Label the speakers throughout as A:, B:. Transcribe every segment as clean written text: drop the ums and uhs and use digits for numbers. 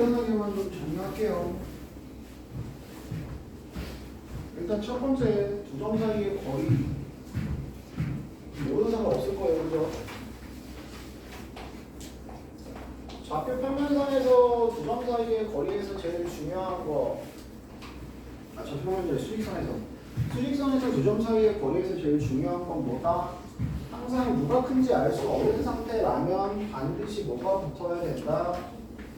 A: 간단하게만 좀 정리할게요. 일단 첫 번째 두 점 사이의 거리 모든 상관 없을 거예요, 그죠? 좌표 평면상에서 두 점 사이의 거리에서 제일 중요한 거, 좌표 평면상 수직선에서 두 점 사이의 거리에서 제일 중요한 건 뭐다? 항상 누가 큰지 알 수 없는 상태라면 반드시 뭐가 붙어야 된다?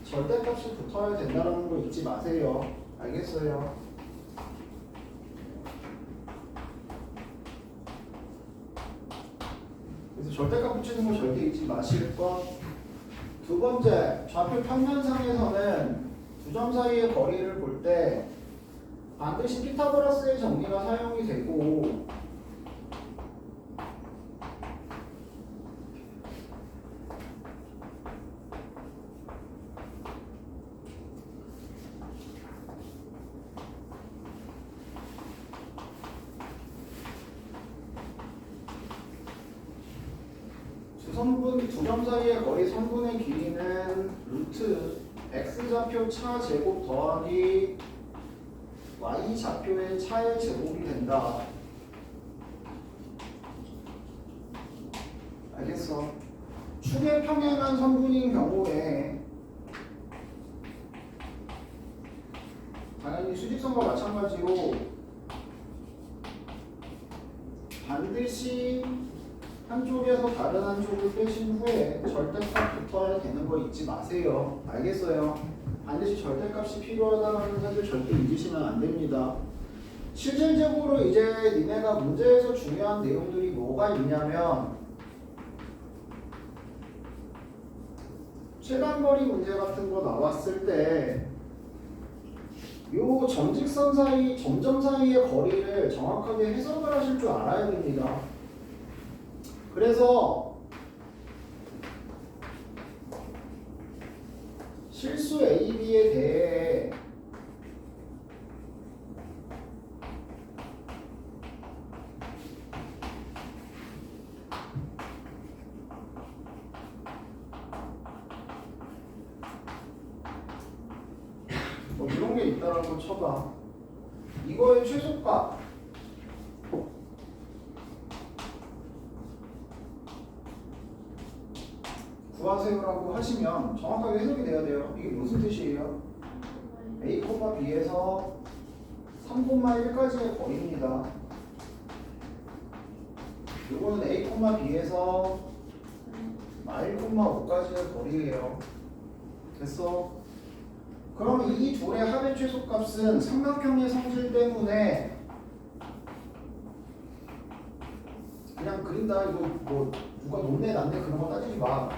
A: 절대값이 붙어야 된다는 거 잊지 마세요. 알겠어요? 그래서 절대값 붙이는 거 절대 잊지 마실 것. 두 번째, 좌표 평면상에서는 두 점 사이의 거리를 볼 때 반드시 피타고라스의 정리가 사용이 되고 두 점 사이의 거리 선분의 길이는 루트 x좌표 차 제곱 더하기 y좌표의 차의 제곱이 된다. 알겠어? 축의 평행한 선분인 경우에 당연히 수직선과 마찬가지로 반드시 한쪽에서 다른 한쪽을 빼신 후에 절대값 붙어야 되는 거 잊지 마세요. 알겠어요? 반드시 절대값이 필요하다는 사실 절대 잊으시면 안 됩니다. 실질적으로 이제 니네가 문제에서 중요한 내용들이 뭐가 있냐면 최단거리 문제 같은 거 나왔을 때 요 점직선 사이, 점점 사이의 거리를 정확하게 해석을 하실 줄 알아야 됩니다. 그래서 실수 A, B에 대해 뭐 이런 게 있다라는 걸 쳐봐. 이거의 최소값 구하세요라고 하시면 정확하게 해석이 돼야 돼요. 이게 무슨 뜻이에요? A, B에서 3,1까지의 거리입니다. 이거는 A, B에서 1,5까지의 거리예요. 됐어? 그럼 이 둘의 합의 최소값은 삼각형의 성질 때문에 그냥 그린다 이거 뭐 누가 높네 낮네 그런 거 따지지 마.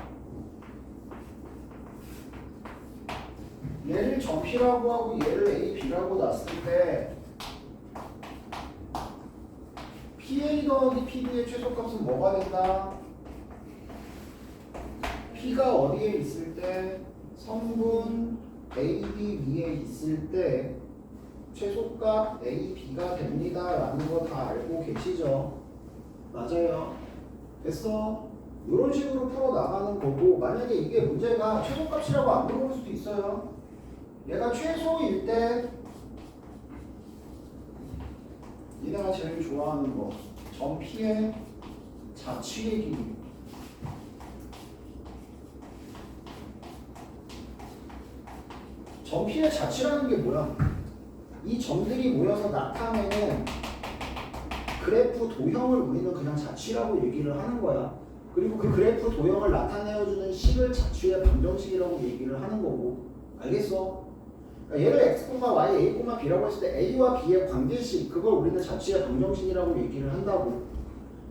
A: 얘를 점 P라고 하고 얘를 A, B라고 놨을 때 PA 더하기 PB의 최소값은 뭐가 된다? P가 어디에 있을 때? 성분 AB 위에 있을 때 최소값 AB가 됩니다 라는 거 다 알고 계시죠? 맞아요. 됐어? 이런 식으로 풀어나가는 거고 만약에 이게 문제가 최소값이라고 안 들어올 수도 있어요. 얘가 최소일 때 니네가 제일 좋아하는 거 점 P의 자취의 길이 점 P의 자취라는 게 뭐야? 이 점들이 모여서 나타내는 그래프 도형을 우리는 그냥 자취라고 얘기를 하는 거야. 그리고 그 그래프 도형을 나타내어주는 식을 자취의 방정식이라고 얘기를 하는 거고. 알겠어? 그러니까 얘를 x, y, a, b라고 했을 때 a와 b의 관계식 그걸 우리는 자취의 방정식이라고 얘기를 한다고.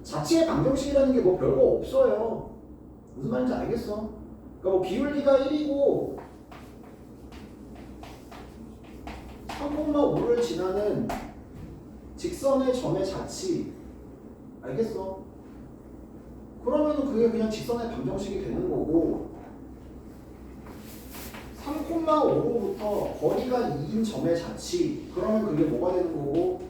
A: 자취의 방정식이라는 게 뭐 별거 없어요. 무슨 말인지 알겠어? 그러니까 뭐 비율리가 1이고 3,5를 지나는 직선의 점의 자치. 알겠어? 그러면은 그게 그냥 직선의 방정식이 되는 거고 3,5로부터 거리가 2인 점의 자치. 그러면 그게 뭐가 되는 거고?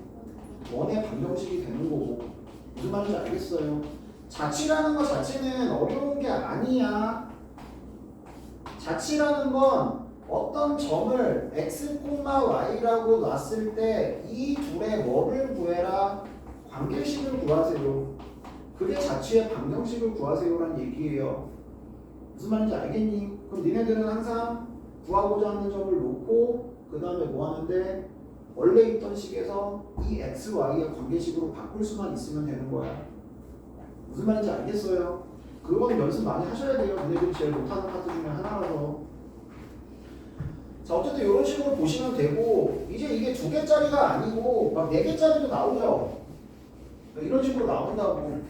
A: 원의 방정식이 되는 거고. 무슨 말인지 알겠어요? 자치라는 거 자체는 어려운 게 아니야. 자치라는 건 어떤 점을 x, y라고 놨을 때 이 둘의 뭐를 구해라? 관계식을 구하세요. 그게 자취의 방정식을 구하세요라는 얘기예요. 무슨 말인지 알겠니? 그럼 니네들은 항상 구하고자 하는 점을 놓고 그 다음에 뭐 하는데 원래 있던 식에서 이 x, y의 관계식으로 바꿀 수만 있으면 되는 거야. 무슨 말인지 알겠어요? 그거는 연습 많이 하셔야 돼요. 니네들이 제일 못하는 파트 중에 하나라서. 자, 어쨌든 이런 식으로 보시면 되고, 이제 이게 2개짜리가 아니고 막 4개짜리도 나오죠. 이런 식으로 나온다고.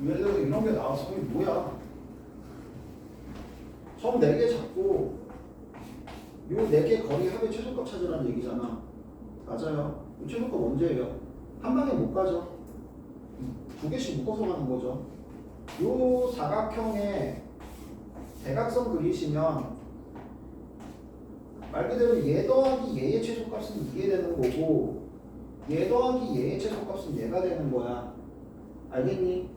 A: 예를 들어서 이런 게 나와서 이게 뭐야? 처음 4개 잡고 요 4개 거리 합의 최소값 찾으라는 얘기잖아. 맞아요. 이 최소값 언제예요? 한 방에 못 가죠. 2개씩 묶어서 가는 거죠. 요 사각형의 대각선 그리시면 말 그대로 얘 더하기 얘의 최소값은 이게 되는 거고 얘 더하기 얘의 최소값은 얘가 되는 거야. 알겠니?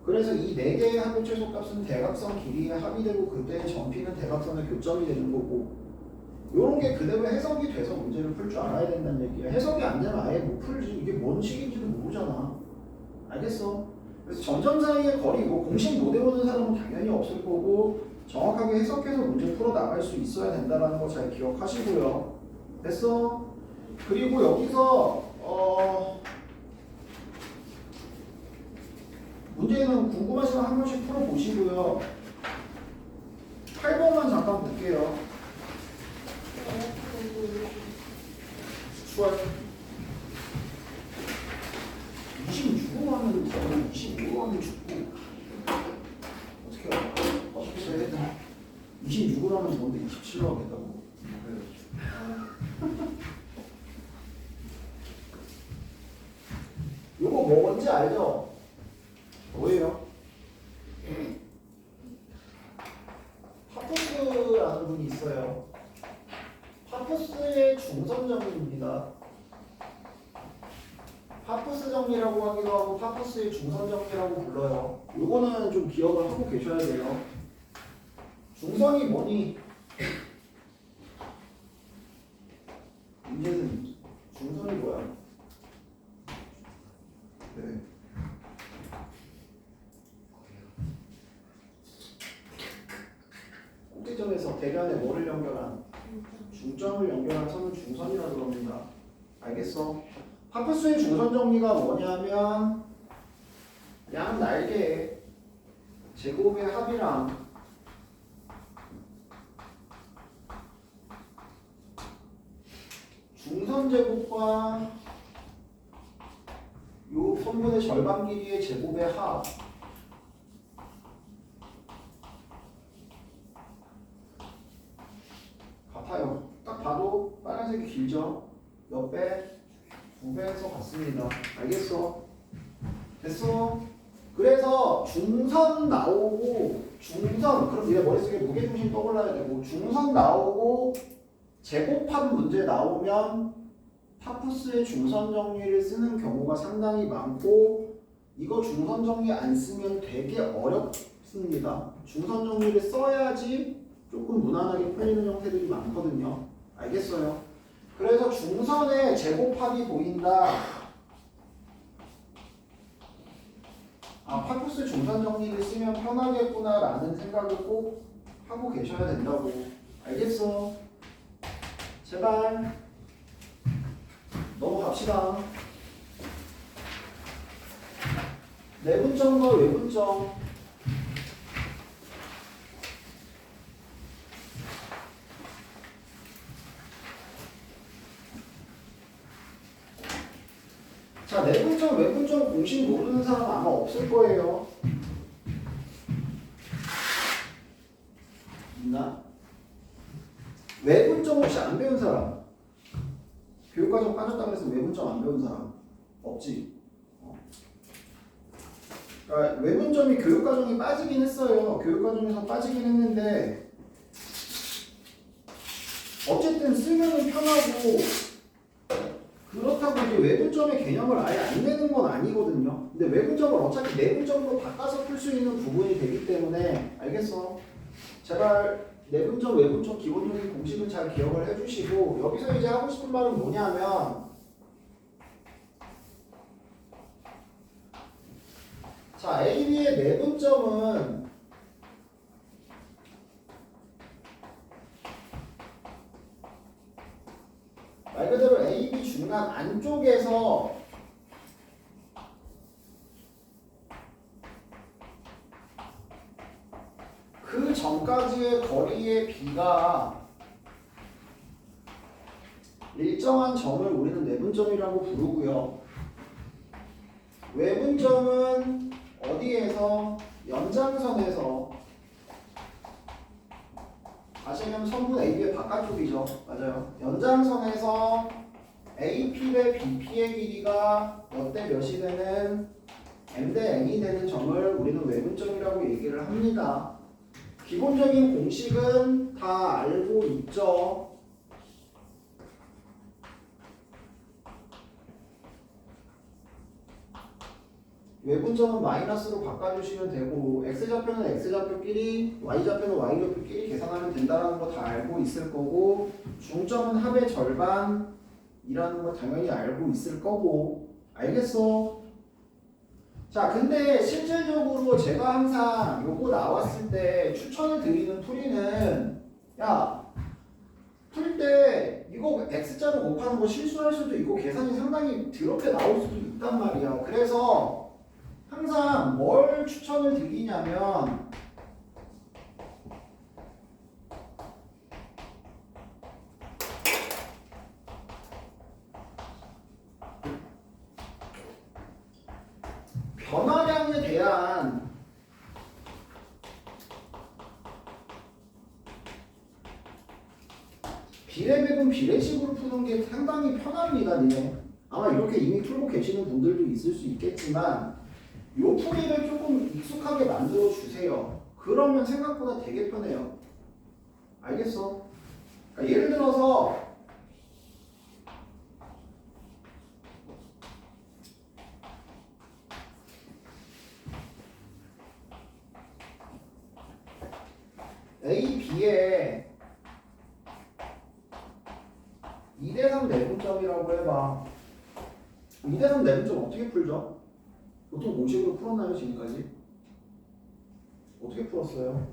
A: 그래서 이 4개의 합의 최소값은 대각선 길이에 합의되고 그때의 점피는 대각선의 교점이 되는 거고 요런 게 그대로 해석이 돼서 문제를 풀 줄 알아야 된다는 얘기야. 해석이 안 되면 아예 못 풀지. 이게 뭔 식인지도 모르잖아. 알겠어? 그래서 점점 사이의 거리, 뭐 공식 못 외우는 사람은 당연히 없을 거고 정확하게 해석해서 문제 풀어 나갈 수 있어야 된다는 거 잘 기억하시고요. 됐어? 그리고 여기서 문제는 궁금하시면 한 번씩 풀어보시고요. 8번만 잠깐 볼게요. 수월 26호 하면 저는 25호 하면 죽고 어떻게 할까? 어떻게 해야 되나? 26호 하면 좋은데 27로 하겠다고? 요거 뭔지 알죠? 뭐예요? 파푸스라는 분이 있어요. 파푸스의 중선 정리입니다. 파푸스 정리라고 하기도 하고 파푸스의 중선 정리라고 불러요. 요거는 좀 기억을 하고 계셔야 돼요. 중선이 뭐니? 문제는 중선이 뭐야? 네. 꼭지점에서 대변에 뭐를 연결한? 중점을 연결한 선을 중선이라고 합니다. 알겠어? 파푸스의 중선 정리가 뭐냐면 양 날개의 제곱의 합이랑 중선 제곱과 요 선분의 절반 길이의 제곱의 합 같아요. 딱 봐도 빨간색이 길죠? 몇 배? 2배에서 같습니다. 알겠어? 됐어? 그래서 중선 나오고 중선 그럼 니네 머릿속에 무게중심 떠올라야 되고 중선 나오고 제곱합 문제 나오면 파푸스의 중선 정리를 쓰는 경우가 상당히 많고 이거 중선 정리 안 쓰면 되게 어렵습니다. 중선 정리를 써야지 조금 무난하게 풀리는 형태들이 많거든요. 알겠어요? 그래서 중선의 제곱합이 보인다. 아, 파푸스 중선 정리를 쓰면 편하겠구나 라는 생각을 꼭 하고 계셔야 된다고. 알겠어? 제발 넘어갑시다. 내분점과 외분점. 자, 내분점, 외분점 공식 모르는 사람 아마 없을 거예요. 있나? 외분점 혹시 안 배운 사람? 교육과정 빠졌다고 해서 외분점 안 배운 사람? 없지? 그러니까 외분점이 교육과정이 빠지긴 했어요. 교육과정에서 빠지긴 했는데 어쨌든 쓰면은 편하고 그렇다고 이제 외분점의 개념을 아예 안 내는 건 아니거든요. 근데 외분점을 어차피 내분점으로 바꿔서 풀 수 있는 부분이 되기 때문에 알겠어? 제발 내분점, 외분점 기본적인 공식은 잘 기억을 해주시고 여기서 이제 하고 싶은 말은 뭐냐면 자, AB의 내분점은 말 그대로 AB 중간 안쪽에서 그 전까지의 거리의 B가 일정한 점을 우리는 내분점이라고 부르고요. 외분점은 어디에서? 연장선에서 다시 얘기하면 선분 AB의 바깥쪽이죠. 맞아요. 연장선에서 AP 대 BP의 길이가 몇 대 몇이 되는 M 대 N이 되는 점을 우리는 외분점이라고 얘기를 합니다. 기본적인 공식은 다 알고 있죠. 외분점은 마이너스로 바꿔주시면 되고 x좌표는 x좌표끼리 y좌표는 y좌표끼리 계산하면 된다는 거 다 알고 있을 거고 중점은 합의 절반이라는 거 당연히 알고 있을 거고 알겠어? 자, 근데 실질적으로 제가 항상 요거 나왔을 때 추천을 드리는 풀이는 야, 풀 때 이거 x자로 곱하는 거 실수할 수도 있고 계산이 상당히 더럽게 나올 수도 있단 말이야. 그래서 항상 뭘 추천을 드리냐면 변화량에 대한 비례배분 비례식으로 푸는 게 상당히 편합니다. 니네 아마 이렇게 이미 풀고 계시는 분들도 있을 수 있겠지만 요 풀이를 조금 익숙하게 만들어 주세요. 그러면 생각보다 되게 편해요. 알겠어? 그러니까 예를 들어서 A, B에 2대3 내분점이라고 해봐. 2대3 내분점 어떻게 풀죠? 보통 공식으로 풀었나요, 지금까지? 어떻게 풀었어요?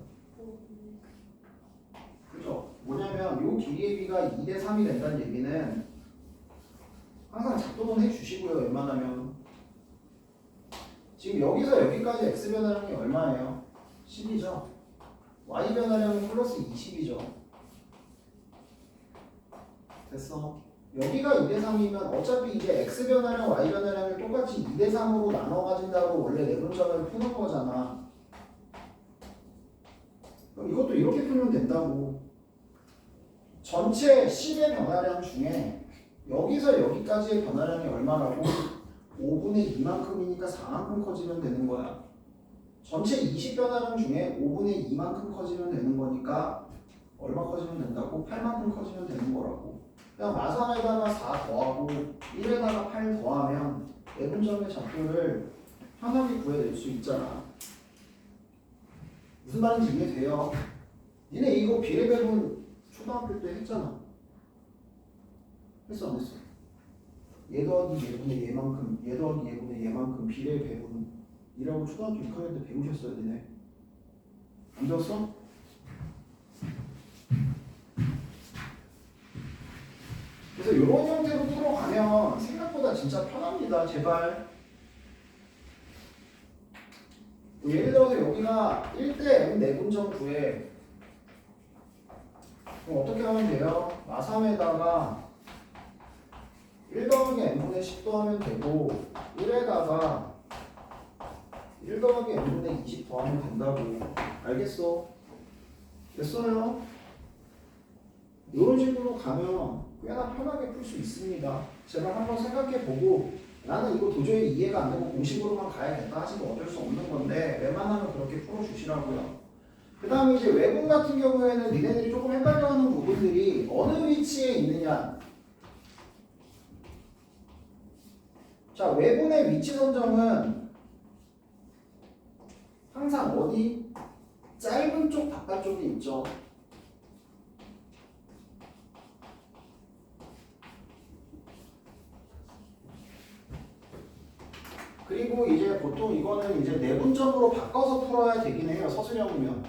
A: 그죠? 뭐냐면 요 길이의 B가 2대3이 된다는 얘기는 항상 작동은 해주시고요, 웬만하면. 지금 여기서 여기까지 X 변화량이 얼마예요? 10이죠? Y 변화량은 플러스 20이죠? 됐어? 여기가 2대3이면 어차피 이제 X 변화량, Y 변화량을 똑같이 2대3으로 나눠 가진다고 원래 내분점을 푸는 거잖아. 그럼 이것도 이렇게 풀면 된다고. 전체 10의 변화량 중에 여기서 여기까지의 변화량이 얼마라고? 5분의 2만큼이니까 4만큼 커지면 되는 거야. 전체 20 변화량 중에 5분의 2만큼 커지면 되는 거니까 얼마 커지면 된다고? 8만큼 커지면 되는 거라고. 그냥 마산에다가 4 더하고 1에다가 8 더하면 내분점의 좌표를 편하게 구해낼 수 있잖아. 무슨 말인지 이해돼요? 니네 이거 비례배분 초등학교 때 했잖아. 했어 안 했어? 얘 더하기 얘분의 얘만큼, 얘 더하기 얘분의 얘만큼 비례배분 이라고 초등학교 6학년 때 배우셨어요, 니네? 안 배웠어? 그래서 이런 형태로 풀어가면 생각보다 진짜 편합니다. 제발. 예를 들어서 여기가 1대 M 내분점 구해. 그럼 어떻게 하면 돼요? 마3에다가 1 더하기 N분의 10도 하면 되고 1에다가 1 더하기 N분의 20 더하면 된다고. 알겠어? 됐어요? 이런 식으로 가면 꽤나 편하게 풀 수 있습니다. 제발 한번 생각해보고 나는 이거 도저히 이해가 안 되고 공식으로만 가야겠다 하시면 어쩔 수 없는 건데 웬만하면 그렇게 풀어주시라고요. 그 다음에 이제 외분 같은 경우에는 니네들이 조금 헷갈려하는 부분들이 어느 위치에 있느냐 자, 외분의 위치 선정은 항상 어디? 짧은 쪽 바깥쪽에 있죠. 그리고 이제 보통 이거는 이제 내분점으로 바꿔서 풀어야 되긴 해요. 서술형이면.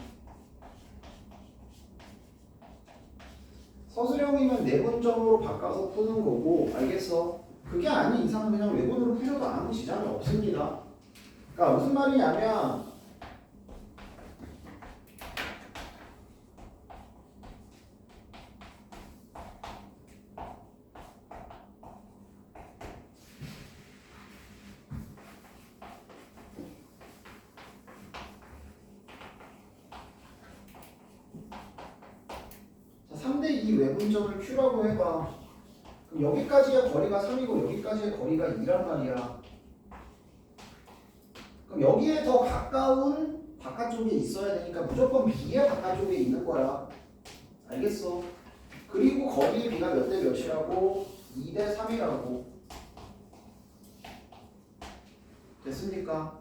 A: 서술형이면 내분점으로 바꿔서 푸는 거고, 알겠어? 그게 아닌 이상은 그냥 외분으로 푸셔도 아무 지장이 없습니다. 그러니까 무슨 말이냐면 자, 3대2 외분점을 Q라고 해봐. 그럼 여기까지의 거리가 3이고 여기까지의 거리가 2란 말이야. 그럼 여기에 더 가까운 바깥쪽에 있어야 되니까 무조건 B의 바깥쪽에 있는 거야. 알겠어? 그리고 거기에 B가 몇 대 몇이라고? 2대 3이라고. 됐습니까?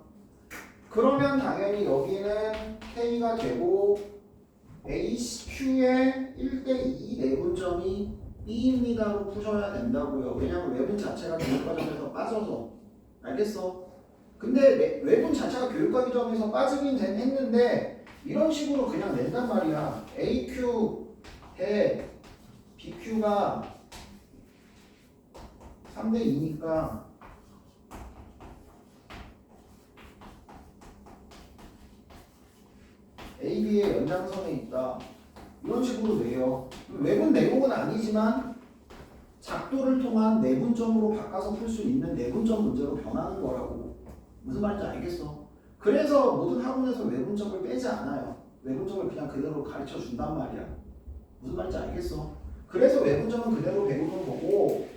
A: 그러면 당연히 여기는 K가 되고 HQ의 1대2 내분점이 B입니다로 푸셔야 된다고요. 왜냐면 외분 자체가 교육과정에서 빠져서. 알겠어? 근데 외분 자체가 교육과정에서 빠지긴 했는데 이런 식으로 그냥 낸단 말이야. AQ 대 BQ가 3대2니까 AB의 연장선에 있다. 이런 식으로 내요. 외분 내공은 아니지만 작도를 통한 내분점으로 바꿔서 풀 수 있는 내분점 문제로 변하는 거라고. 무슨 말인지 알겠어? 그래서 모든 학원에서 외분점을 빼지 않아요. 외분점을 그냥 그대로 가르쳐 준단 말이야. 무슨 말인지 알겠어? 그래서 외분점은 그대로 배우는 거고.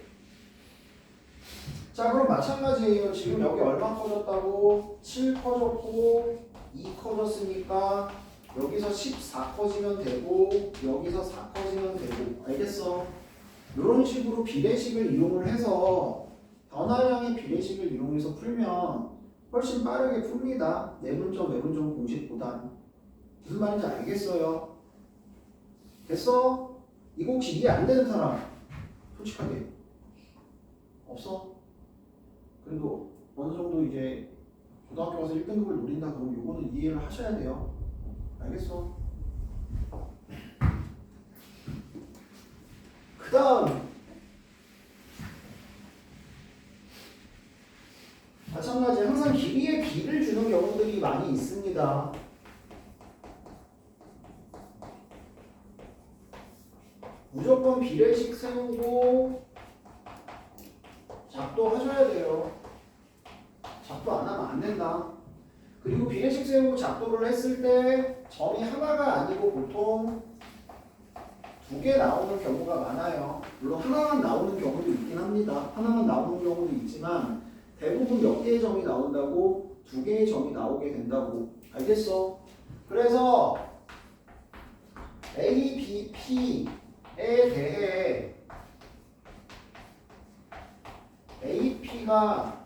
A: 자, 그럼 마찬가지예요. 지금 여기 얼마 커졌다고? 7 커졌고 2 커졌으니까 여기서 14 커지면 되고 여기서 4 커지면 되고. 알겠어? 이런 식으로 비례식을 이용을 해서 변화량의 비례식을 이용해서 풀면 훨씬 빠르게 풉니다. 내분점, 외분점 공식보단. 무슨 말인지 알겠어요? 됐어? 이거 혹시 이해 안 되는 사람? 솔직하게 없어? 그래도 어느 정도 이제 고등학교 가서 1등급을 노린다 그러면 요거는 이해를 하셔야 돼요. 알겠어? 그 다음 마찬가지 항상 길이에 B를 주는 경우들이 많이 있습니다. 무조건 비례식 세우고 작도 하셔야 돼요. 작도 안 하면 안 된다. 그리고 비례식 세우고 작도를 했을 때 점이 하나가 아니고 보통 2개 나오는 경우가 많아요. 물론 하나만 나오는 경우도 있긴 합니다. 하나만 나오는 경우도 있지만 대부분 몇 개의 점이 나온다고? 2개의 점이 나오게 된다고. 알겠어? 그래서 A, B, P에 대해 AP가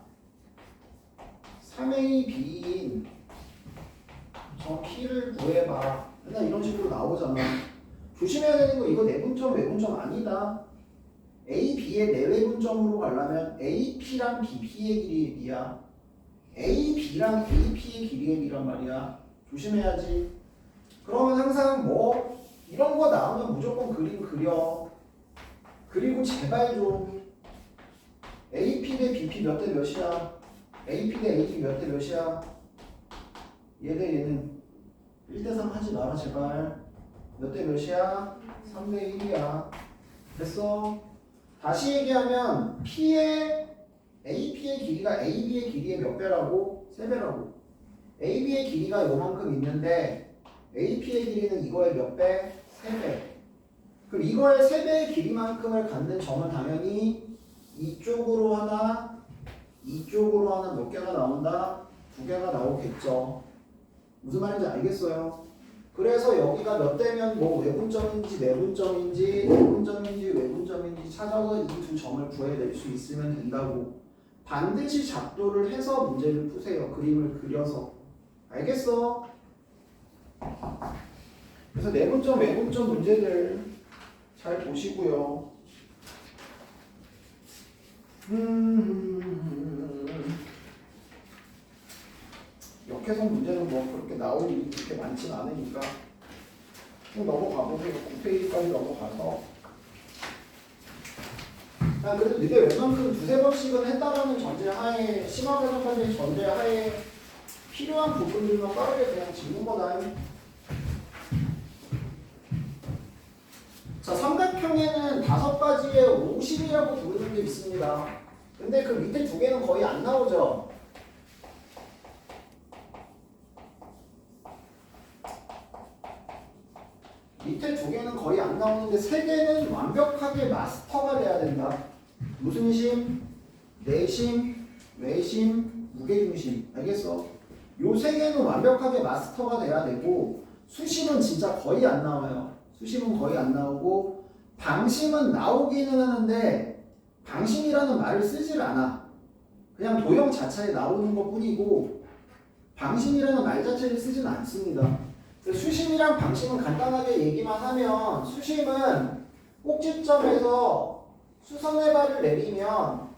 A: 3AB인 점 P를 구해봐. 맨날 이런 식으로 나오잖아. 조심해야 되는 거 이거 내분점 외분점 아니다. A, B의 내외분점으로 가려면 AP랑 BP의 길이의 B야. A, B랑 AP의 길이의 B란 말이야. 조심해야지. 그러면 항상 뭐 이런 거 나오면 무조건 그림 그려. 그리고 제발 좀 AP 대 BP 몇 대 몇이야? AP 대 AP 몇 대 몇이야? 얘 대 얘는 1대3 하지 마라 제발. 몇 대 몇이야? 3대 1이야. 됐어? 다시 얘기하면 P의 AP의 길이가 AB의 길이의 몇 배라고? 3배라고. AB의 길이가 요만큼 있는데 AP의 길이는 이거의 몇 배? 3배. 그럼 이거의 3배의 길이만큼을 갖는 점은 당연히 이쪽으로 하나, 이쪽으로 하나 몇 개가 나온다? 2개가 나오겠죠. 무슨 말인지 알겠어요? 그래서 여기가 몇 대면 뭐 외분점인지 내분점인지 내분점인지 외분점인지 찾아서 이 두 점을 구해낼 수 있으면 된다고. 반드시 작도를 해서 문제를 푸세요. 그림을 그려서. 알겠어? 그래서 내분점, 외분점 문제들 잘 보시고요. 역해석 문제는 뭐 그렇게 나올 일이 그렇게 많지는 않으니까 좀 넘어가 보세요. 9페이지까지 넘어가서. 그래도 네가 웬만큼 두세 번씩은 했다라는 전제하에, 심화과정까지 전제하에 필요한 부분들만 빠르게 그냥 짚는 거다. 자, 삼각형에는 5가지의 50이라고 부르는 게 있습니다. 근데 그 밑에 두 개는 거의 안 나오죠. 밑에 두 개는 거의 안 나오는데 세 개는 완벽하게 마스터가 돼야 된다. 무슨 심? 내심, 외심, 무게중심. 알겠어? 요 세 개는 완벽하게 마스터가 돼야 되고 수심은 진짜 거의 안 나와요. 수심은 거의 안 나오고 방심은 나오기는 하는데 방심이라는 말을 쓰질 않아. 그냥 도형 자체에 나오는 것 뿐이고 방심이라는 말 자체를 쓰진 않습니다. 수심이랑 방심은 간단하게 얘기만 하면 수심은 꼭지점에서 수선의 발을 내리면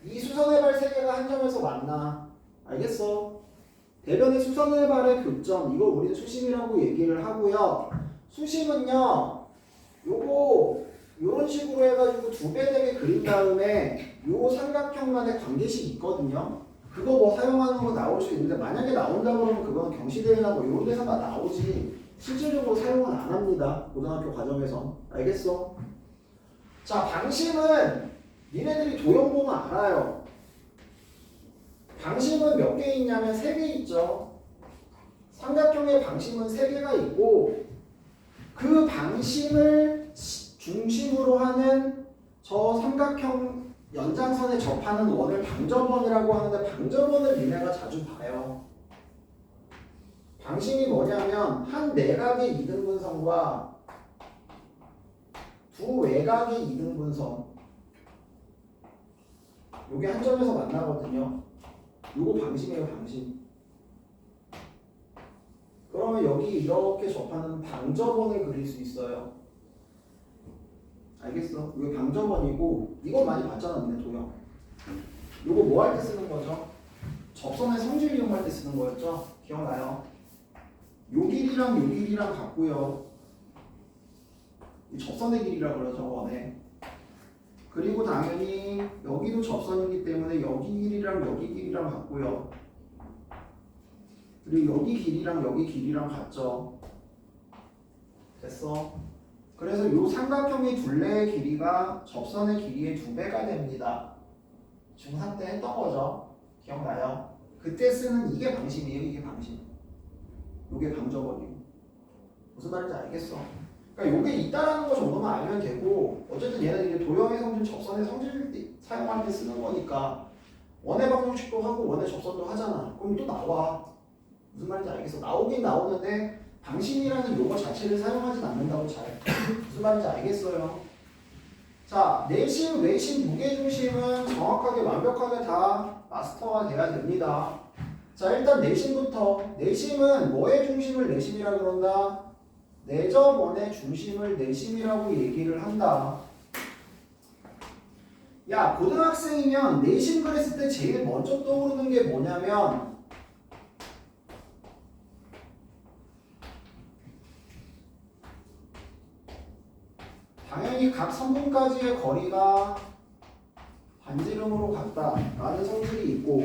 A: 이 수선의 발 세 개가 한 점에서 만나. 알겠어? 대변의 수선의 발의 교점, 이걸 우리는 수심이라고 얘기를 하고요. 수심은요, 요거 요런 식으로 해가지고 두 배 되게 그린 다음에 요 삼각형만의 관계식이 있거든요. 그거 뭐 사용하는 거 나올 수 있는데 만약에 나온다 그러면 그건 경시대회나 뭐 이런 데서만 나오지 실질적으로 사용은 안 합니다. 고등학교 과정에서. 알겠어? 자, 방심은 니네들이 도형 보면 알아요. 방심은 몇 개 있냐면 3개 있죠. 삼각형의 방심은 3개가 있고 그 방심을 중심으로 하는 저 삼각형 연장선에 접하는 원을 방접원이라고 하는데 방접원을 니네가 자주 봐요. 방심이 뭐냐면 한 내각의 이등분선과 두 외각의 이등분선, 요게 한 점에서 만나거든요. 요거 방심이에요. 방심. 그러면 여기 이렇게 접하는 방접원을 그릴 수 있어요. 알겠어? 이거 방접원이고 이건 많이 봤잖아. 너네 도형. 요거 뭐 할 때 쓰는 거죠? 접선의 성질 이용할 때 쓰는 거였죠? 기억나요? 요 길이랑 요 길이랑 같고요. 이 접선의 길이라고 그러죠. 원에. 그리고 당연히 여기도 접선이기 때문에 여기 길이랑 여기 길이랑 같고요. 그리고 여기 길이랑 여기 길이랑 같죠. 됐어? 그래서 이 삼각형의 둘레의 길이가 접선의 길이의 2배가 됩니다. 중3 때 했던 거죠. 기억나요? 그때 쓰는 이게 방심이에요. 이게 방심. 이게 방접원이고. 무슨 말인지 알겠어? 그러니까 요게 있다라는 거 정도만 알면 되고 어쨌든 얘는 도형의 성질, 접선의 성질 사용할 때 쓰는 거니까 원의 방정식도 하고 원의 접선도 하잖아. 그럼 또 나와. 무슨 말인지 알겠어? 나오긴 나오는데 방심이라는 용어 자체를 사용하진 않는다고 잘. 무슨 말인지 알겠어요? 자, 내심, 외심, 무게중심은 정확하게 완벽하게 다 마스터가 돼야 됩니다. 자, 일단 내심부터. 내심은 뭐의 중심을 내심이라 그런다? 내접원의 중심을 내심이라고 얘기를 한다. 야, 고등학생이면 내심 그랬을 때 제일 먼저 떠오르는 게 뭐냐면 당연히 각 선분까지의 거리가 반지름으로 같다라는 성질이 있고,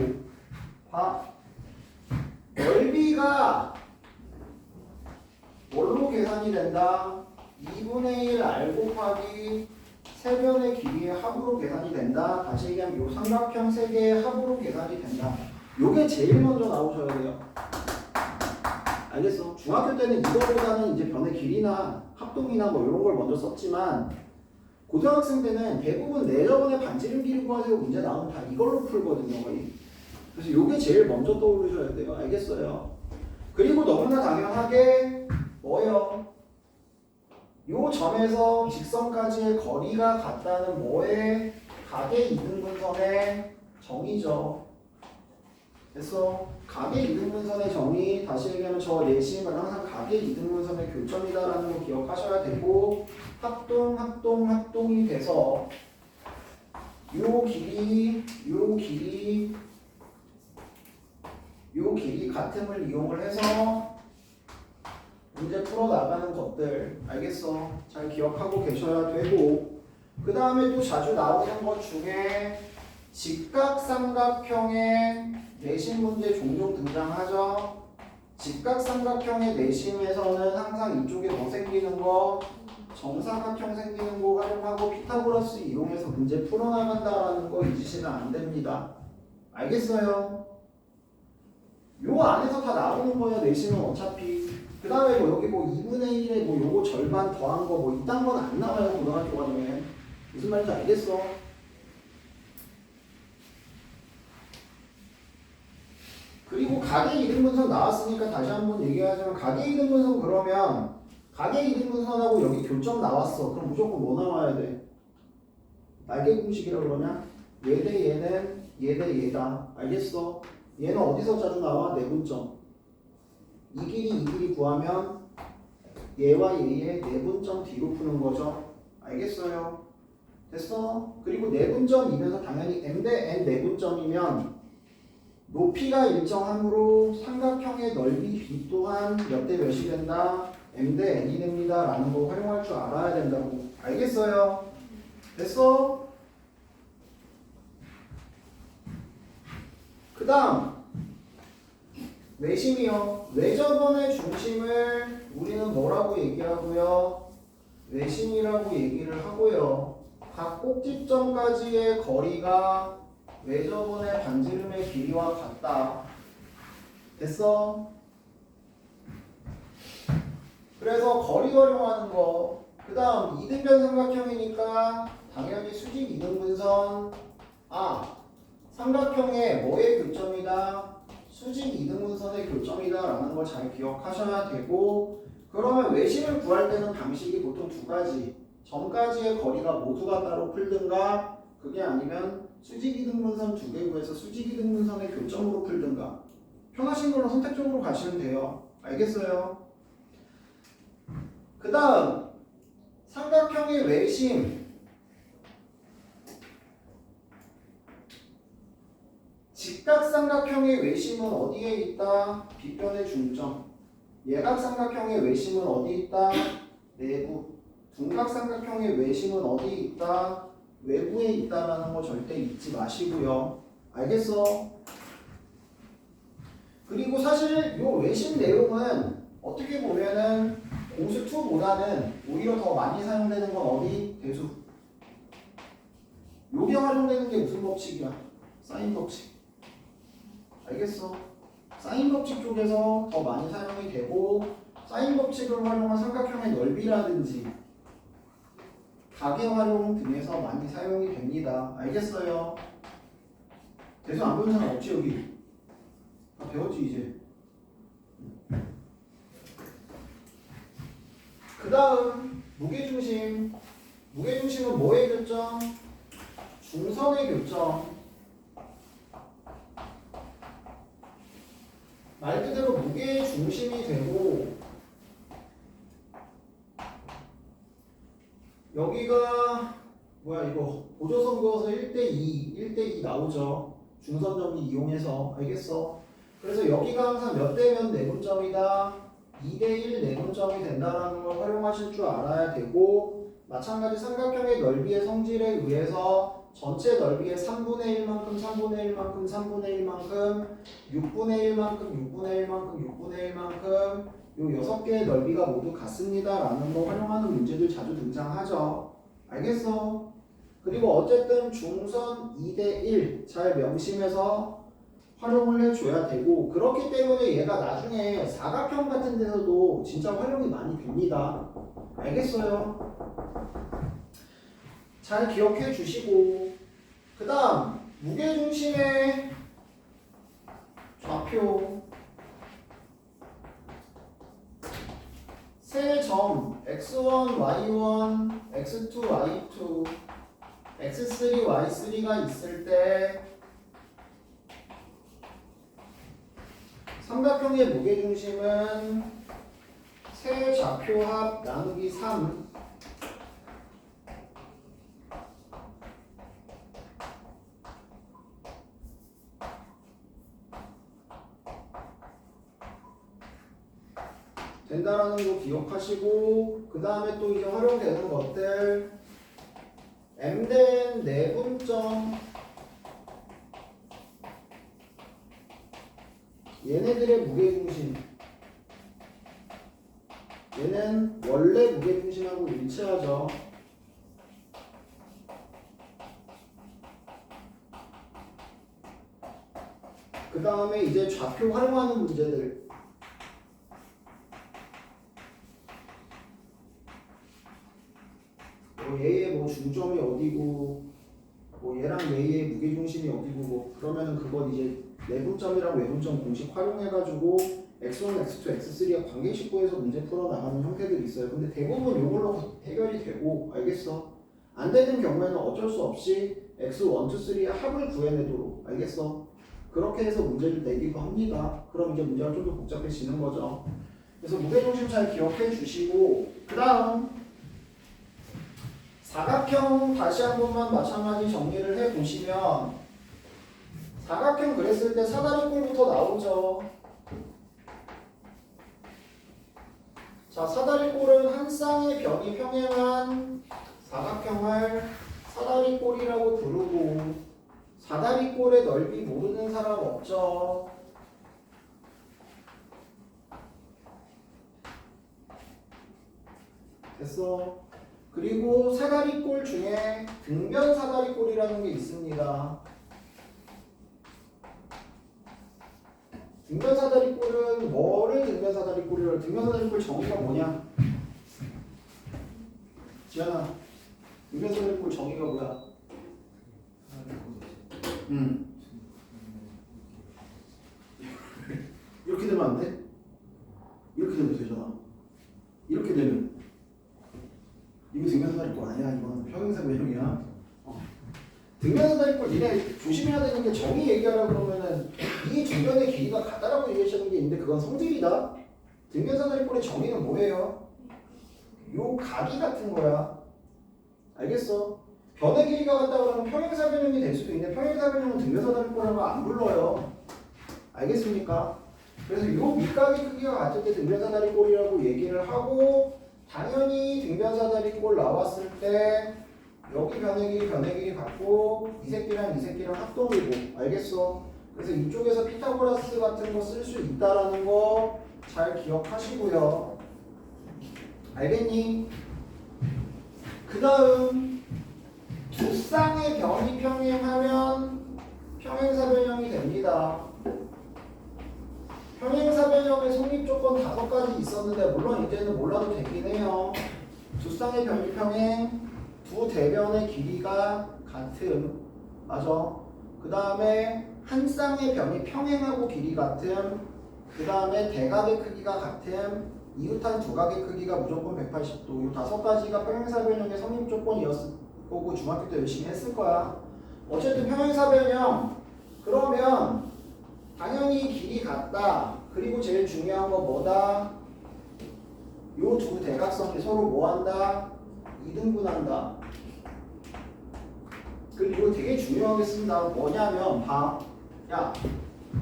A: 넓이가 뭘로 계산이 된다? 2분의 1 r 곱하기 세변의 길이의 합으로 계산이 된다. 다시 얘기하면 이 삼각형 세 개의 합으로 계산이 된다. 요게 제일 먼저 나오셔야 돼요. 알겠어? 중학교 때는 이거보다는 이제 변의 길이나 합동이나 뭐 이런 걸 먼저 썼지만 고등학생 때는 대부분 내접원의 반지름 길이 구하세요 문제 나오면 다 이걸로 풀거든요. 거의. 그래서 요게 제일 먼저 떠오르셔야 돼요. 알겠어요? 그리고 너무나 당연하게 뭐예요? 요 점에서 직선까지의 거리가 같다는 뭐의 각의 이등분선의 정의죠. 됐어. 각의 이등분선의 정의, 다시 얘기하면 저 내심은 항상 각의 이등분선의 교점이다라는 거 기억하셔야 되고, 합동이 돼서 요 길이 같음을 이용을 해서 문제 풀어 나가는 것들, 알겠어? 잘 기억하고 계셔야 되고, 그 다음에 또 자주 나오는 것 중에 직각삼각형의 내심 문제 종종 등장하죠. 직각삼각형의 내심에서는 항상 이쪽에 뭐 생기는 거, 정사각형 생기는 거 활용하고 피타고라스 이용해서 문제 풀어나간다라는 거 잊으시면 안 됩니다. 알겠어요? 요 안에서 다 나오는 거야, 내심은 어차피. 그 다음에 뭐 여기 뭐 2분의 1에 뭐 요거 절반 더한 거 뭐 이딴 건 안 나와요, 고등학교 과정에. 무슨 말인지 알겠어? 그리고 각의 이등분선 나왔으니까 다시 한번 얘기하자면, 각의 이등분선 그러면 각의 이등분선하고 여기 교점 나왔어. 그럼 무조건 뭐 나와야 돼? 날개 공식이라고 그러냐? 얘 대 얘는 얘 대 얘다. 알겠어? 얘는 어디서 자주 나와? 내분점. 이 길이 구하면 얘와 얘의 내분점 뒤로 푸는 거죠. 알겠어요? 됐어? 그리고 내분점이면서 당연히 m 대 n 내분점이면 높이가 일정하므로 삼각형의 넓이 b 또한 몇 대 몇이 된다? m 대 n이 됩니다 라는 거 활용할 줄 알아야 된다고. 알겠어요? 됐어? 그 다음 외심이요. 외접원의 중심을 우리는 뭐라고 얘기하고요? 외심이라고 얘기를 하고요. 각 꼭지점까지의 거리가 외접원의 반지름의 길이와 같다. 됐어? 그래서 거리 활용하는 거. 그 다음 이등변 삼각형이니까 당연히 수직 이등분선. 삼각형의 뭐의 교점이다? 수직 이등분선의 교점이다 라는 걸 잘 기억하셔야 되고, 그러면 외심을 구할 때는 방식이 보통 두 가지. 점까지의 거리가 모두가 따로 풀든가, 그게 아니면 수직 이등분선 두 개 구해서 수직 이등분선의 교점으로 풀든가. 편하신 걸로 선택적으로 가시면 돼요. 알겠어요? 그 다음 삼각형의 외심. 직각삼각형의 외심은 어디에 있다? 빗변의 중점. 예각삼각형의 외심은 어디 있다? 내부. 둔각삼각형의 외심은 어디 있다? 외부에 있다라는 거 절대 잊지 마시고요. 알겠어? 그리고 사실 이 외심 내용은 어떻게 보면은 공수2보다는 오히려 더 많이 사용되는 건 어디? 대수. 요게 활용되는 게 무슨 법칙이야? 사인 법칙. 알겠어? 사인 법칙 쪽에서 더 많이 사용이 되고, 사인 법칙을 활용한 삼각형의 넓이라든지 각의 활용 등에서 많이 사용이 됩니다. 알겠어요? 대수 안 배운 사람 없지 여기? 다 배웠지 이제? 그 다음 무게중심. 무게중심은 뭐의 교점? 중선의 교점. 말 그대로 무게의 중심이 되고, 여기가 뭐야 이거 보조선 그어서 1대2 나오죠. 중선 정리 이용해서. 알겠어? 그래서 여기가 항상 몇 대 몇 내분점이다? 2대1 내분점이 된다는 걸 활용하실 줄 알아야 되고, 마찬가지 삼각형의 넓이의 성질에 의해서 전체 넓이의 3분의 1만큼 3분의 1만큼 3분의 1만큼 6분의 1만큼 6분의 1만큼 6분의 1만큼 요 6개의 넓이가 모두 같습니다 라는 거 활용하는 문제들 자주 등장하죠. 알겠어? 그리고 어쨌든 중선 2대1 잘 명심해서 활용을 해줘야 되고, 그렇기 때문에 얘가 나중에 사각형 같은 데서도 진짜 활용이 많이 됩니다. 알겠어요? 잘 기억해 주시고, 그 다음 무게중심의 좌표. 세 점 x1, y1, x2, y2, x3, y3가 있을 때 삼각형의 무게중심은 세 좌표합 나누기 3 된다라는 거 기억하시고, 그 다음에 또 이제 활용되는 것들 m된 내분점, 얘네들의 무게중심, 얘는 원래 무게중심하고 일치하죠. 그 다음에 이제 좌표 활용하는 문제들, 얘의 뭐 중점이 어디고, 뭐 얘랑 얘의 무게중심이 어디고, 뭐 그러면은 그건 이제 내분점이랑 외분점 공식 활용해가지고 x1, x2, x3가 관계식구에서 문제 풀어나가는 형태들이 있어요. 근데 대부분 이걸로 해결이 되고, 알겠어? 안 되는 경우에는 어쩔 수 없이 x1, 2, 3의 합을 구해내도록, 알겠어? 그렇게 해서 문제를 내기도 합니다. 그럼 이제 문제가 좀 더 복잡해지는 거죠. 그래서 무게중심 잘 기억해 주시고, 그 다음 사각형 다시 한 번만 마찬가지 정리를 해 보시면, 사각형 그랬을 때 사다리꼴부터 나오죠. 자, 사다리꼴은 한 쌍의 변이 평행한 사각형을 사다리꼴이라고 부르고, 사다리꼴의 넓이 모르는 사람 없죠. 됐어. 그리고 사다리꼴 중에 등변 사다리꼴이라는 게 있습니다. 등변 사다리꼴은 뭐를 등변 사다리꼴이라고? 등변 사다리꼴 정의가 뭐냐? 지현아, 등변 사다리꼴 정의가 뭐야? 이렇게 되면 안 돼? 이렇게 되면 되잖아. 이렇게 되면 이거 등변 사다리꼴 아니야. 이건 평행사 변형이야. 등변 사다리꼴 니네 조심해야 되는 게, 정의 얘기하라 그러면은 이 등변의 길이가 같다라고 얘기하시는 게 있는데 그건 성질이다. 등변 사다리꼴의 정의는 뭐예요? 요 각이 같은 거야. 알겠어? 변의 길이가 같다 그러면 평행사 변형이 될 수도 있는데, 평행사 변형은 등변 사다리꼴이라고 안 불러요. 알겠습니까? 그래서 요 밑각의 크기가 같을 때 등변 사다리꼴이라고 얘기를 하고, 당연히 등변 사다리꼴 나왔을 때 여기 변의 길이 같고 이 새끼랑 이 새끼랑 합동이고, 알겠어? 그래서 이쪽에서 피타고라스 같은 거 쓸 수 있다라는 거 잘 기억하시고요. 알겠니? 그 다음 두 쌍의 변이 평행하면 평행사 변형이 됩니다. 평행사 변형의 성립 조건 5가지 있었는데, 물론 이제는 몰라도 되긴 해요. 두 쌍의 변이 평행, 두 대변의 길이가 같음, 맞아. 그 다음에 한 쌍의 변이 평행하고 길이 같음, 그 다음에 대각의 크기가 같음, 이웃한 두 각의 크기가 무조건 180도. 이 5가지가 평행사 변형의 성립 조건이었을 거고, 중학교 때 열심히 했을 거야. 어쨌든 평행사 변형, 그러면 당연히 길이 같다. 그리고 제일 중요한 거 뭐다? 요 두 대각선이 서로 뭐한다? 이등분한다. 그리고 되게 중요하겠습니다. 뭐냐면 봐. 야,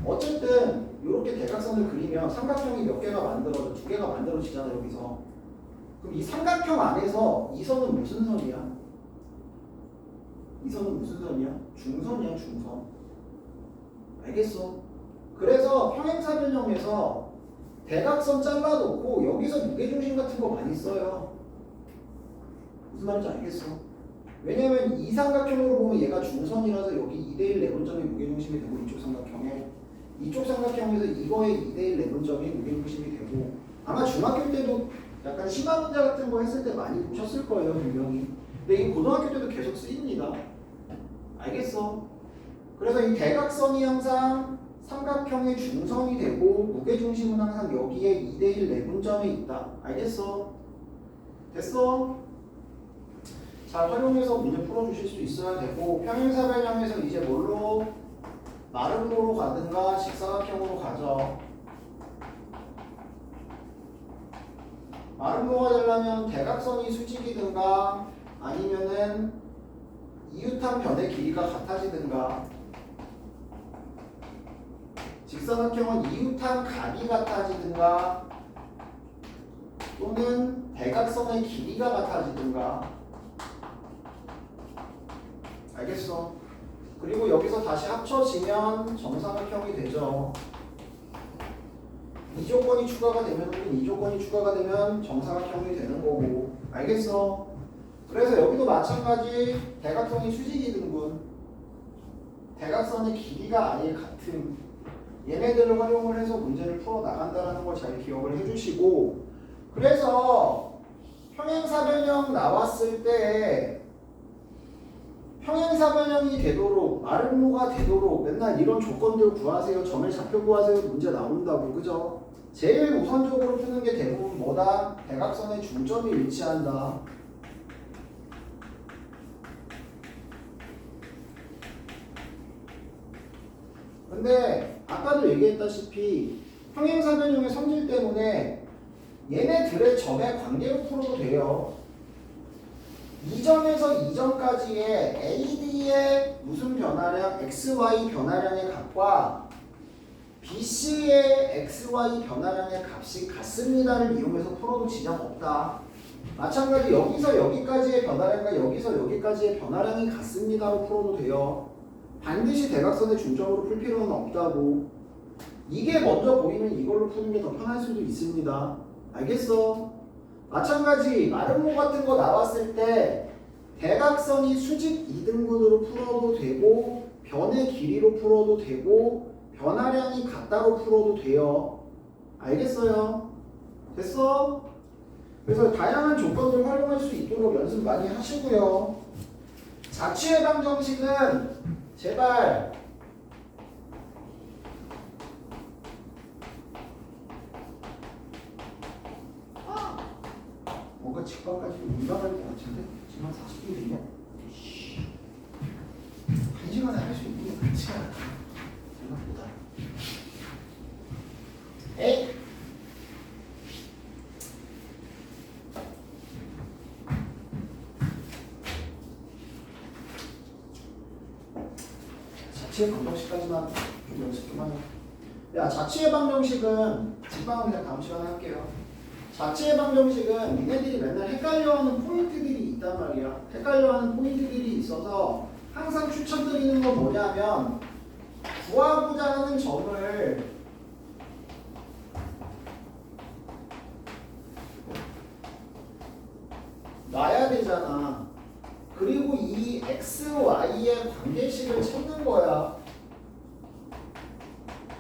A: 어쨌든 이렇게 대각선을 그리면 삼각형이 몇 개가 만들어져? 2개가 만들어지잖아, 여기서. 그럼 이 삼각형 안에서 이 선은 무슨 선이야? 이 선은 무슨 선이야? 중선이야, 중선. 알겠어? 그래서 평행사 변형에서 대각선 잘라놓고 여기서 무게중심 같은 거 많이 써요. 무슨 말인지 알겠어? 왜냐면 이 삼각형으로 보면 얘가 중선이라서 여기 2대1 내분점이 무게중심이 되고, 이쪽 삼각형에, 이쪽 삼각형에서 이거의 2대1 내분점이 무게중심이 되고, 아마 중학교 때도 약간 심화 문제 같은 거 했을 때 많이 보셨을 거예요, 분명히. 근데 이 고등학교 때도 계속 쓰입니다. 알겠어? 그래서 이 대각선이 항상 삼각형의 중선이 되고, 무게중심은 항상 여기에 2대1 내분점에 있다. 알겠어? 됐어? 잘 활용해서 문제 풀어주실 수 있어야 되고, 평행사 변형에서 이제 뭘로? 마름모로 가든가 직사각형으로 가죠. 마름모가 되려면 대각선이 수직이든가 아니면은 이웃한 변의 길이가 같아지든가, 직사각형은 이웃한 각이 같아지든가 또는 대각선의 길이가 같아지든가. 알겠어? 그리고 여기서 다시 합쳐지면 정사각형이 되죠. 이 조건이 추가가 되면 혹은 이 조건이 추가가 되면 정사각형이 되는 거고. 알겠어? 그래서 여기도 마찬가지 대각선이 수직이든군 대각선의 길이가 아예 같은 얘네들을 활용을 해서 문제를 풀어 나간다는 걸 잘 기억을 해주시고, 그래서 평행사변형 나왔을 때 평행사변형이 되도록 마름모가 되도록 맨날 이런 조건들 구하세요, 점의 좌표 구하세요 문제 나온다고. 그죠? 제일 우선적으로 푸는 게 대부분 뭐다? 대각선의 중점이 위치한다. 근데 아까도 얘기했다시피 평행사변형의 성질 때문에 얘네들의 점의 관계로 풀어도 돼요. 이 점에서 이 점까지의 AD의 무슨 변화량, XY 변화량의 값과 BC의 XY 변화량의 값이 같습니다를 이용해서 풀어도 지장 없다. 마찬가지 여기서 여기까지의 변화량과 여기서 여기까지의 변화량이 같습니다로 풀어도 돼요. 반드시 대각선의 중점으로 풀 필요는 없다고. 이게 먼저 보이면 이걸로 푸는 게 더 편할 수도 있습니다. 알겠어? 마찬가지 마름모 같은 거 나왔을 때 대각선이 수직 2등분으로 풀어도 되고 변의 길이로 풀어도 되고 변화량이 같다로 풀어도 돼요. 알겠어요? 됐어? 그래서 다양한 조건들을 활용할 수 있도록 연습 많이 하시고요. 자취해방 정식은 제발 뭔가 직관까지 운전할 것 같은데? 지금 한 40분 되냐? 1시간에 할 수 있는 게 많지 않아 생각보다. 에이! 자취의 방정식까지만 좀 연습 좀 하자. 야, 자취의 방정식은 직방은 그냥 다음 시간에 할게요. 자취의 방정식은 니네들이 맨날 헷갈려하는 포인트들이 있단 말이야. 헷갈려하는 포인트들이 있어서 항상 추천드리는 건 뭐냐면 구하고자 하는 점을 놔야 되잖아. 그리고 이 x, y의 관계식을 찾는 거야.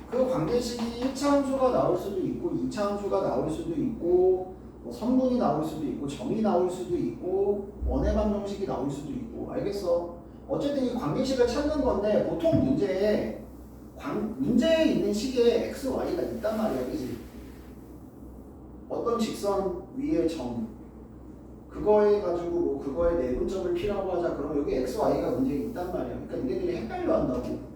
A: 그 관계식이 1차 함수가 나올 수도 있고 2차 함수가 나올 수도 있고 뭐 선분이 나올 수도 있고 점이 나올 수도 있고 원의 방정식이 나올 수도 있고. 알겠어? 어쨌든 이 관계식을 찾는 건데 보통 문제에 있는 식에 x, y가 있단 말이야. 그지? 어떤 직선 위에 점 그거에 가지고 뭐 그거에 내분점을 P라고 하자. 그러면 여기 x, y가 문제에 있단 말이야. 그러니까 니네들이 헷갈려 한다고.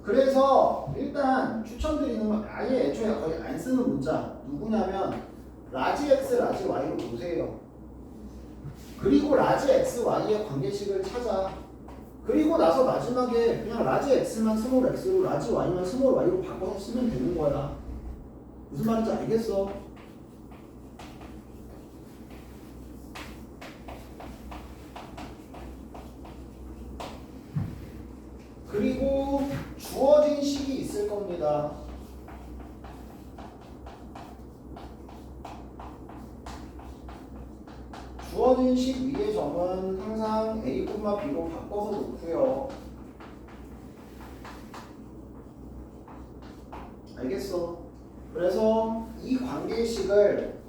A: 그래서 일단 추천드리는 건 아예 애초에 거의 안 쓰는 문자 누구냐면 라지 x, 라지 y로 보세요. 그리고 라지 x, y의 관계식을 찾아. 그리고 나서 마지막에 그냥 라지 x만 스몰 x로 라지 y만 스몰 y로 바꿔서 쓰면 되는 거야. 무슨 말인지 알겠어? 그리고 주어진 식이 있을 겁니다. 주어진 식 위의 점은 항상 a, b로 바꿔서 놓고요. 알겠어? 그래서 이 관계식을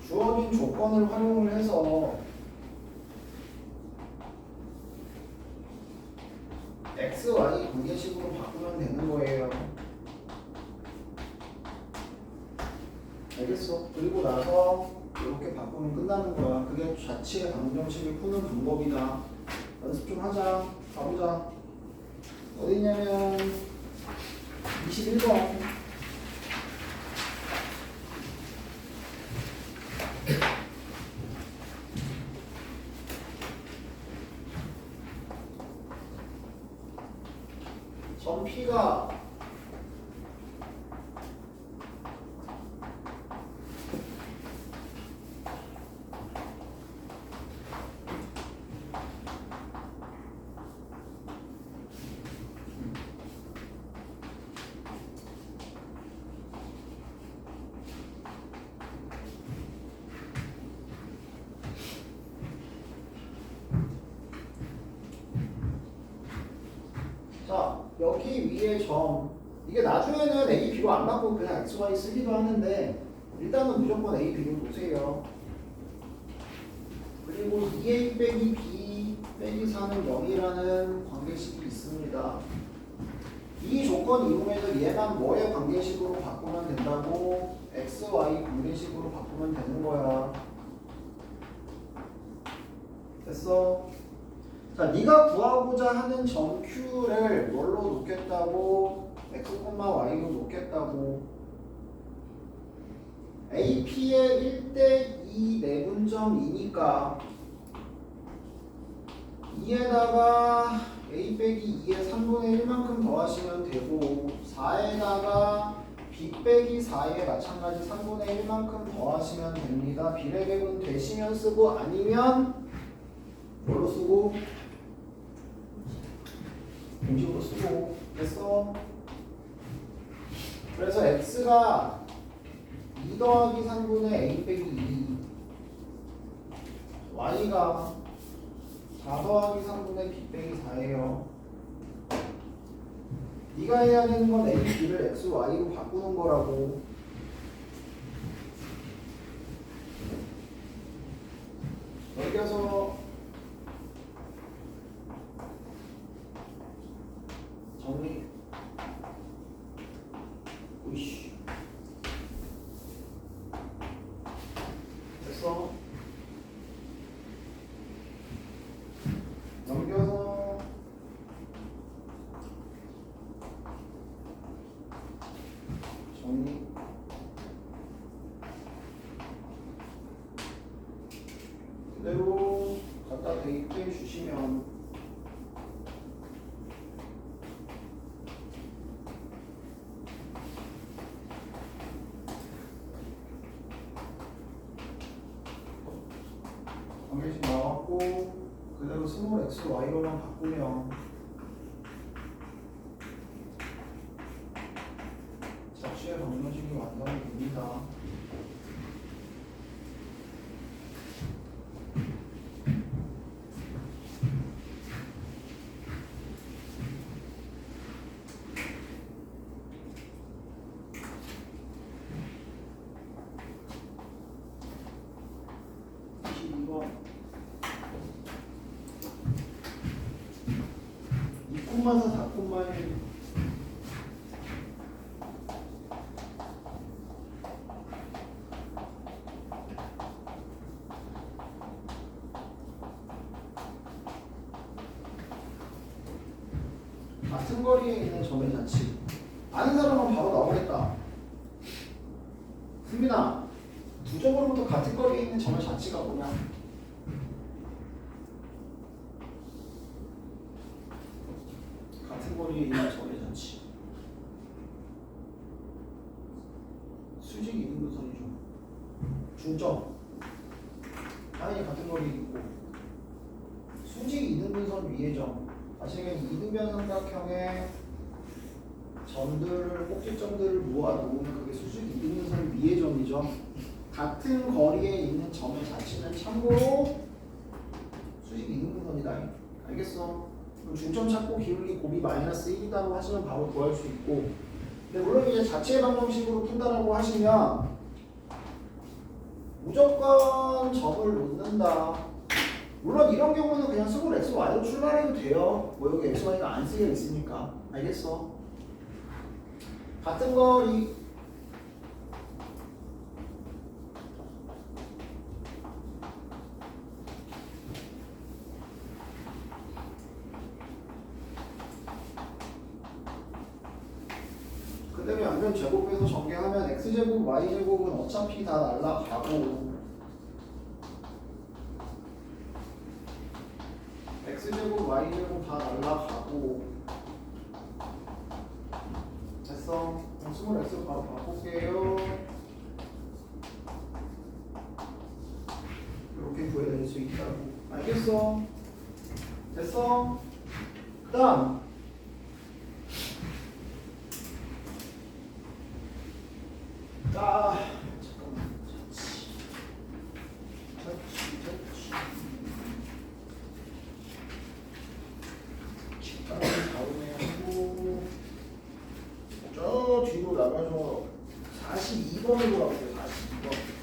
A: 주어진 조건을 활용을 해서 x, y 관계식으로 바꾸면 되는 거예요. 알겠어? 그리고 나서 이렇게 바꾸면 끝나는 거야. 그게 자취의 방정식을 푸는 방법이다. 연습 좀 하자. 가보자. 어디냐면 21번. 점 P가 자, 여기 위에 점 이게 나중에는 A, B로 안 바꾸고 그냥 X, Y 쓰기도 하는데 일단은 무조건 A, B로 보세요. 그리고 2A 빼기 B 빼기 4는 0이라는 관계식이 있습니다. 이 조건 이용해서 얘만 뭐의 관계식으로 바꾸면 된다고? X, Y 관계식으로 바꾸면 되는 거야. 됐어? 자, 네가 구하고자 하는 점 Q를 뭘로 놓겠다고? X, Y로 놓겠다고. AP의 1대2 내분점이니까 2에다가 A 빼기 2의 3분의 1만큼 더하시면 되고 4에다가 B 빼기 4의 마찬가지 3분의 1만큼 더하시면 됩니다. 비례백은 되시면 쓰고 아니면 뭘로 쓰고? 공식으로 쓰고. 됐어? 그래서 x가 2 더하기 3분의 a 빼기 2 y가 4 더하기 3분의 b 빼기 4예요. 네가 해야 되는 건 a, b를 x, y로 바꾸는 거라고. 여기서 정리. 오이씨. 됐어. 넘겨서 정리. 그대로 갖다 대입해 주시면 관계식 나왔고 그대로 스몰 x, y로만 바꾸면 자취의 방정식이 완성이 됩니다. 콤마사 4콤마일 같은 거리에 있는 점의 자치 아는 사람은 바로 나오겠다. 승민아, 두 점으로부터 같은 거리에 있는 점의 자치가 뭐냐? 같은 거리에 있는 점의 자치 수직 이등분선이죠. 중점 당연히 같은 거리에 있고 수직 이등분선 위의 점 다시 얘기하면 이등변 삼각형의 점들을 꼭지점들을 모아 놓으면 그게 수직 이등분선 위의 점이죠. 같은 거리에 있는 점의 자치는 참고로 수직 이등분선이다. 알겠어? 그럼 중점 찾고 기울기 곱이 마이너스 1이라고 하시면 바로 구할 수 있고, 근데 물론 이제 자체 방정식으로 푼다라고 하시면 무조건 점을 놓는다. 물론 이런 경우는 그냥 스몰 x, y로 출발해도 돼요. 뭐 여기 x, y가 안 쓰여 있으니까. 알겠어? 같은 거리 이거를 제곱해서 전개하면 x제곱, y제곱은 어차피 다 날라가고 x제곱, y제곱 다 날라가고 됐어. 스몰 x 바로 바꿀게요. 이렇게 구해낼 수 있다고. 알겠어? 됐어? 그 다음 잠깐만. 터치. 다음에 하고 저 뒤로 나가서 42번으로 가볼게요. 42번.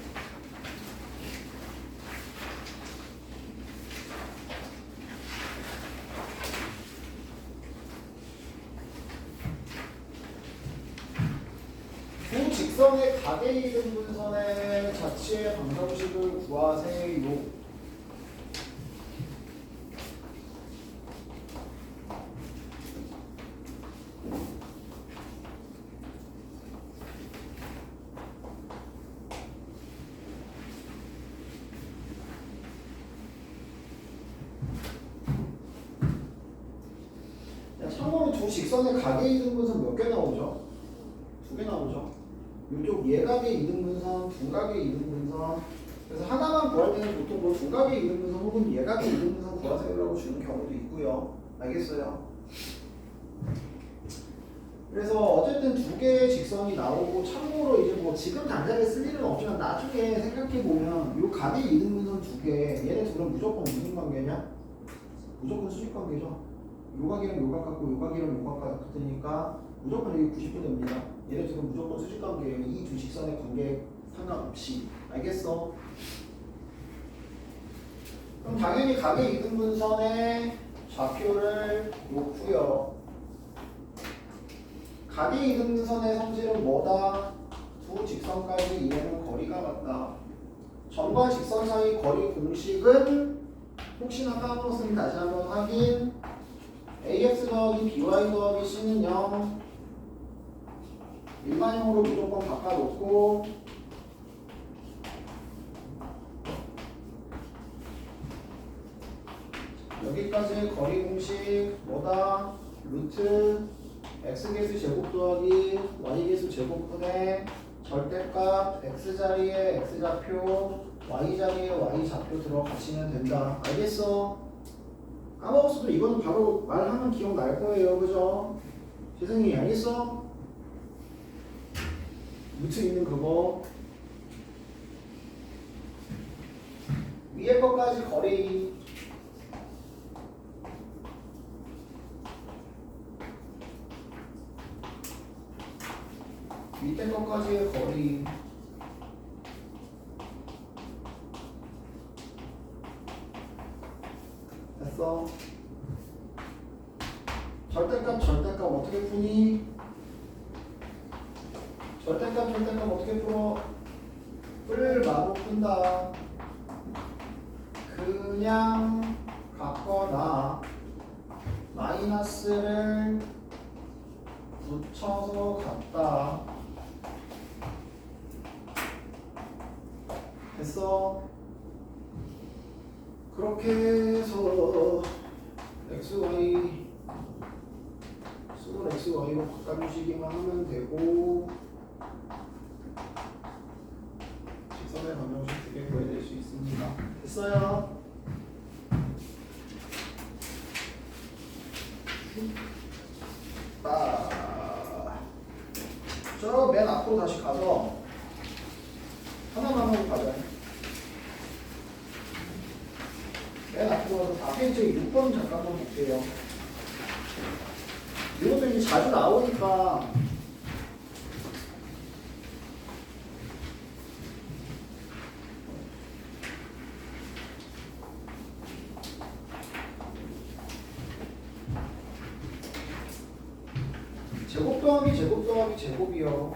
A: 두 직선의 가계이 등분선의 자치의 방정식을 구하세요. 참고로 두 직선의 가계이 등분선 몇 개 나오죠? 두 개 나오죠. 이쪽 예각의 이등분선, 두각의 이등분선. 그래서 하나만 구할 때는 보통 뭐 두각의 이등분선 혹은 예각의 이등분선 구하세요라고 주는 경우도 있고요. 알겠어요? 그래서 어쨌든 두 개의 직선이 나오고 참고로 이제 뭐 지금 당장에 쓸 일은 없지만 나중에 생각해 보면 이 가계 이등분선 두 개, 얘네 둘은 무조건 무슨 관계냐? 무조건 수직 관계죠. 요각이랑 요각 같고 요각이랑 요각 같으니까 무조건 여기 90도 됩니다. 얘네 둘은 무조건 수직 관계예요. 이 두 직선의 관계 상관없이. 알겠어? 그럼 당연히 가계 이등분선의 좌표를 놓고요. 가계 이등분선의 성질은 뭐다? 두 직선까지 이해는 거리가 같다. 점과 직선 사이 거리 공식은 혹시나 까먹었으면 다시 한번 확인. ax 더하기 by 더하기 c는 0. 일반형으로 무조건 바꿔놓고 여기까지 거리 공식 뭐다? 루트 x계수 제곱 더하기 y계수 제곱분의 절대값 x자리에 x좌표 y자리에 y좌표 들어가시면 된다. 알겠어? 까먹었어도 이거는 바로 말하면 기억날 거예요. 그죠? 재승이 알겠어? 루트 있는 그거 위에 것까지 거리 밑에 것까지의 거리 됐어? 절대값 어떻게 푸니? 절대값 어떻게 풀어? 뿔 마구 푼다. 그냥 갖거나 마이너스를 붙여서 갔다. 됐어? 그렇게 해서 xy 스몰 xy로 바꿔주시기만 하면 되고 직선의 방정식 두 개 구해낼 수 있습니다. 됐어요? 저 맨 앞으로 다시 가서 하나만 하고 가자. 맨 앞으로 가서 4페이지 6번 잠깐만 볼게요. 이것도 이제 자주 나오니까 제곱 더하기 제곱이요.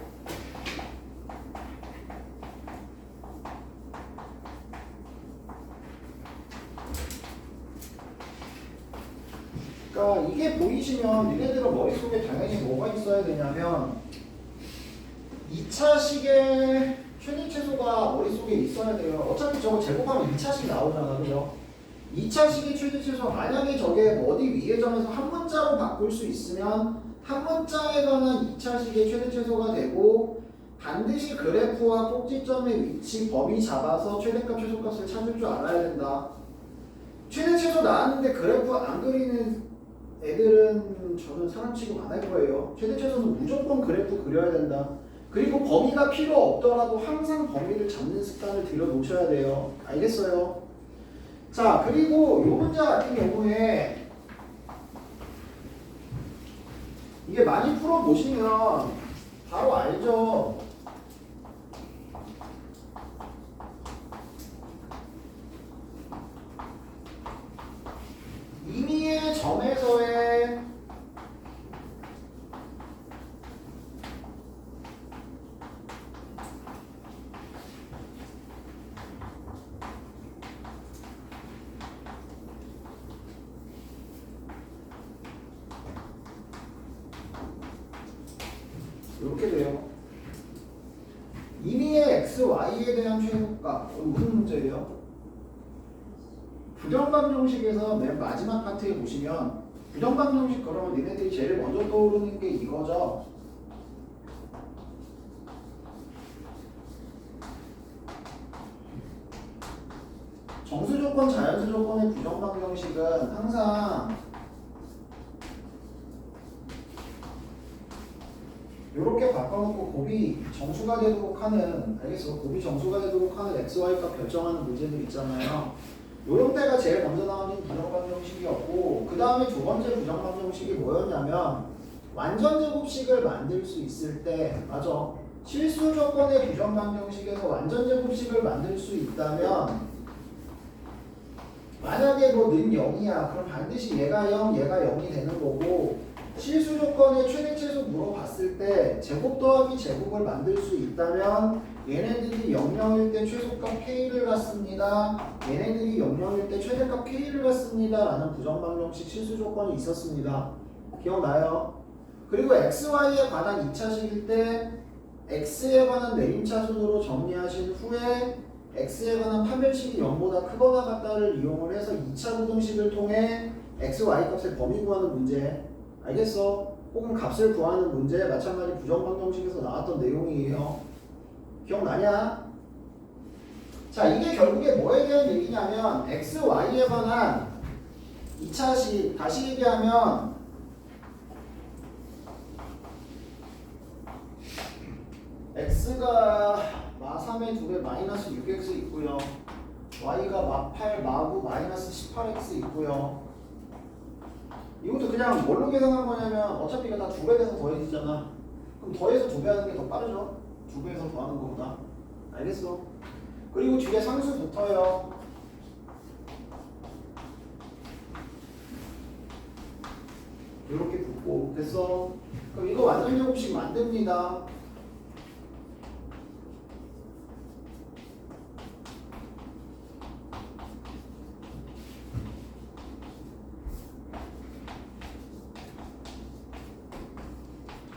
A: 그러니까 이게 보이시면 니네들은 머릿속에 당연히 뭐가 있어야 되냐면 2차식의 최대 최소가 머릿속에 있어야 돼요. 어차피 저거 제곱하면 2차식 나오잖아. 그죠? 2차식의 최대 최소 만약에 저게 어디 위의 점에서 한 문자로 바꿀 수 있으면 한 문자에 관한 2차식의 최대 최소가 되고 반드시 그래프와 꼭지점의 위치 범위 잡아서 최대값 최소값을 찾을 줄 알아야 된다. 최대 최소 나왔는데 그래프 안 그리는 애들은 저는 사람 취급 안 할 거예요. 최대 최소는 무조건 그래프 그려야 된다. 그리고 범위가 필요 없더라도 항상 범위를 잡는 습관을 들여놓으셔야 돼요. 알겠어요? 자, 그리고 이 문제 같은 경우에 이게 많이 풀어보시면 바로 알죠. 임의의 점에서의 이렇게 돼요. 임의의 x, y에 대한 최소값. 무슨 문제예요? 부정방정식에서 맨 마지막 파트에 보시면 부정방정식 그러면 니네들이 제일 먼저 떠오르는 게 이거죠. 정수조건, 자연수조건의 부정방정식은 항상 이렇게 바꿔놓고 곱이 정수가 되도록 하는, 알겠어? 곱이 정수가 되도록 하는 x, y 값 결정하는 문제들 있잖아요. 요런 때가 제일 먼저 나오는 부정방정식이었고, 그 다음에 두 번째 부정방정식이 뭐였냐면 완전제곱식을 만들 수 있을 때, 맞아, 실수조건의 부정방정식에서 완전제곱식을 만들 수 있다면 만약에 뭐 는 0이야 그럼 반드시 얘가 0, 얘가 0이 되는 거고, 실수조건의 최대 최소 물어봤을 때 제곱 더하기 제곱을 만들 수 있다면 얘네들이 00일 때 최소값 K를 갖습니다. 얘네들이 00일 때 최대값 K를 갖습니다. 라는 부정방정식 실수조건이 있었습니다. 기억나요? 그리고 XY에 관한 2차식일 때 X에 관한 내림차순으로 정리하신 후에 X에 관한 판별식이 0보다 크거나 같다를 이용을 해서 2차 부등식을 통해 X, Y 값의 범위 구하는 문제. 알겠어? 혹은 값을 구하는 문제, 마찬가지 부정방정식에서 나왔던 내용이에요. 기억나냐? 자, 이게 결국에 뭐에 대한 얘기냐면 x, y에 관한 2차식, 다시 얘기하면 x가 마3의 2배 마이너스 6x 있고요. y가 마8, 마9, 마이너스 18x 있고요. 이것도 그냥 뭘로 계산한 거냐면 어차피 이거 다 2배 돼서 더해지잖아. 그럼 더해서 2배 하는 게 더 빠르죠? 2배에서 더하는 것보다. 알겠어? 그리고 뒤에 상수 붙어요. 이렇게 붙고. 됐어? 그럼 이거 완전제곱식 만듭니다.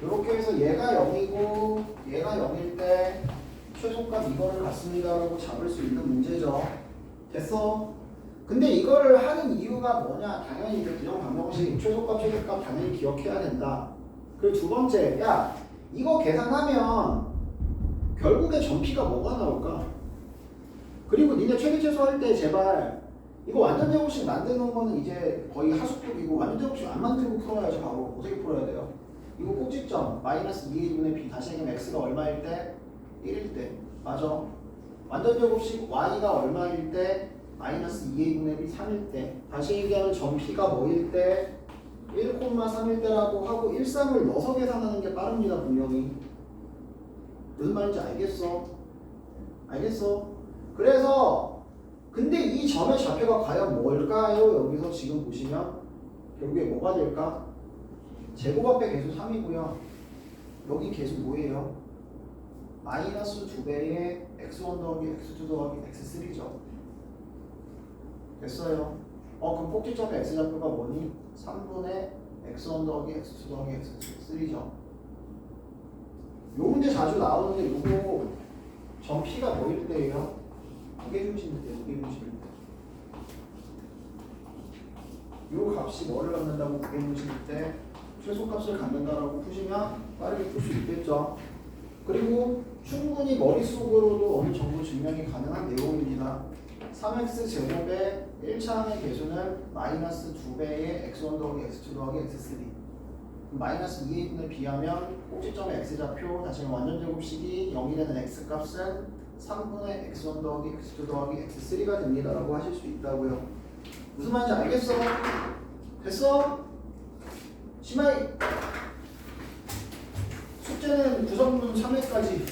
A: 이렇게 해서 얘가 0이고 얘가 0일 때 최소값 이거를 갖습니다라고 잡을 수 있는 문제죠. 됐어? 근데 이거를 하는 이유가 뭐냐? 당연히 이제 부정방정식 최소값 최대값 당연히 기억해야 된다. 그리고 두 번째, 야 이거 계산하면 결국에 전피가 뭐가 나올까? 그리고 니네 최대 최소 할 때 제발 이거 완전제곱식 만드는 거는 이제 거의 하수급이고 완전제곱식 안 만들고 풀어야지. 바로 어떻게 풀어야 돼요? 이거 꼭지점 마이너스 2분의 b 다시 얘기하면 x가 얼마일 때? 1일 때. 맞아. 완전제곱식 y가 얼마일 때? 마이너스 2분의 b 3일 때. 다시 얘기하면 점 p가 뭐일 때? 1,3일 때라고 하고 1, 3을 넣어서 계산하는 게 빠릅니다. 분명히. 무슨 말인지 알겠어? 알겠어? 그래서 근데 이 점의 좌표가 과연 뭘까요? 여기서 지금 보시면 결국에 뭐가 될까? 제곱 앞에 계수 3이고요. 여기 계수 뭐예요? 마이너스 2배의 x1 더하기 x2 더하기 x3죠. 됐어요? 그럼 꼭지점의 x좌표가 뭐니? 3분의 x1 더하기 x2 더하기 x3죠. 요 문제 자주 나오는데 요거 점 P가 뭐일 때예요? 무게중심일 때, 무게중심일 때. 요 값이 뭐를 갖는다고 무게중심일 때 최소값을 갖는다라고 푸시면 빠르게 풀 수 있겠죠. 그리고 충분히 머릿속으로도 어느 정도 증명이 가능한 내용입니다. 3x 제곱의 1차항의 개수는 마이너스 2배의 x1 더하기 x2 더하기 x3. 마이너스 2의 1을 비하면 꼭지점의 x좌표 다시 완전 제곱식이 0이 되는 x값은 3분의 x1 더하기 x2 더하기 x3가 됩니다 라고 하실 수 있다고요. 무슨 말인지 알겠어? 됐어? 심하이 숙제는 구성문 3회까지